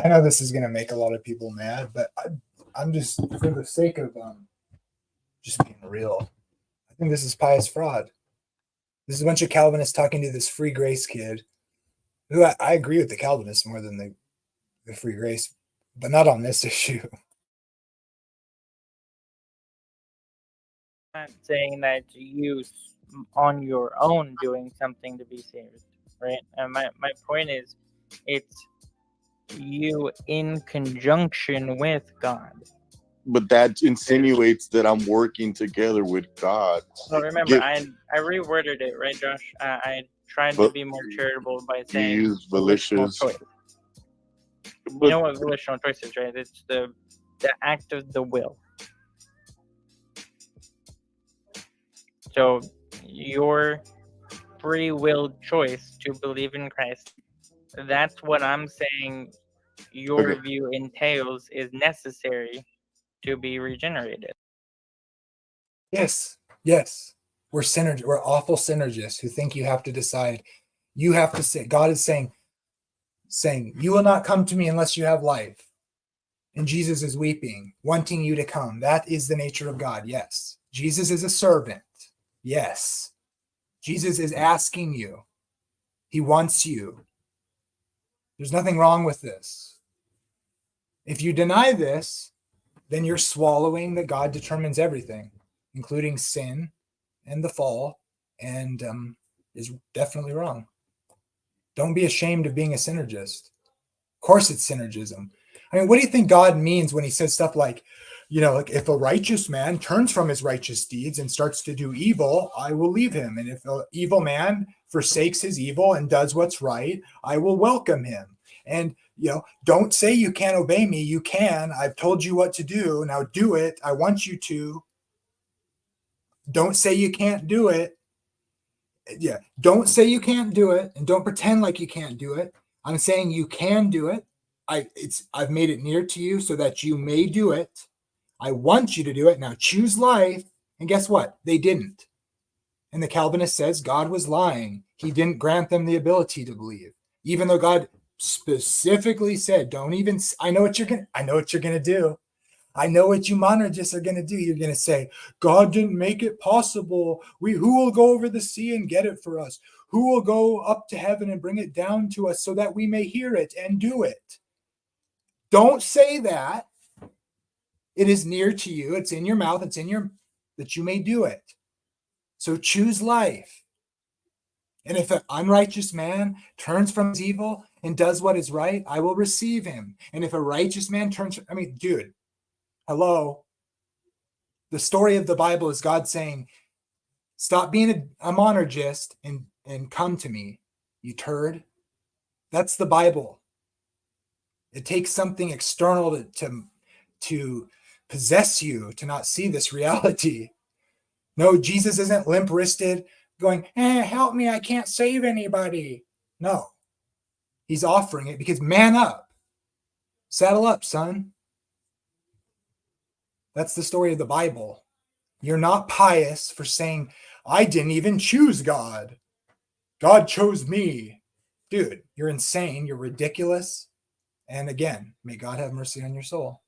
I know this is going to make a lot of people mad, but I'm just, for the sake of just being real, I think this is pious fraud. This is a bunch of Calvinists talking to this free grace kid, who I agree with the Calvinists more than the free grace, but not on this issue. I'm not saying that you on your own doing something to be saved, right? And my point is, it's you in conjunction with God. But that insinuates that I'm working together with God. Well, remember, I reworded it, right, Josh? I tried to be more charitable by saying use volitional choice. You know what volitional choice is, right? It's the act of the will. So your free will choice to believe in Christ, that's what I'm saying your view entails is necessary to be regenerated. Yes. We're awful synergists who think you have to decide. You have to say, God is saying, you will not come to me unless you have life. And Jesus is weeping, wanting you to come. That is the nature of God. Yes. Jesus is a servant. Yes. Jesus is asking you. He wants you. There's nothing wrong with this. If you deny this, then you're swallowing that God determines everything, including sin and the fall, and is definitely wrong. Don't be ashamed of being a synergist. Of course it's synergism. I mean, what do you think God means when he says stuff like, like if a righteous man turns from his righteous deeds and starts to do evil, I will leave him. And if an evil man forsakes his evil and does what's right, I will welcome him. And, don't say you can't obey me. You can. I've told you what to do. Now do it. I want you to. Don't say you can't do it. Yeah. Don't say you can't do it, and don't pretend like you can't do it. I'm saying you can do it. I've made it near to you so that you may do it. I want you to do it. Now choose life. And guess what? They didn't. And the Calvinist says God was lying. He didn't grant them the ability to believe, even though God specifically said, don't even, I know what you're going to do. I know what you monergists are going to do. You're going to say, God didn't make it possible. Who will go over the sea and get it for us? Who will go up to heaven and bring it down to us so that we may hear it and do it? Don't say that. It is near to you. It's in your mouth. It's in that you may do it. So choose life. And if an unrighteous man turns from his evil and does what is right, I will receive him. And if a righteous man dude, hello. The story of the Bible is God saying, stop being a monergist and come to me, you turd. That's the Bible. It takes something external to possess you to not see this reality. No, Jesus isn't limp-wristed going, help me, I can't save anybody. No, he's offering it because man up. Saddle up, son. That's the story of the Bible. You're not pious for saying, I didn't even choose God. God chose me. Dude, you're insane. You're ridiculous. And again, may God have mercy on your soul.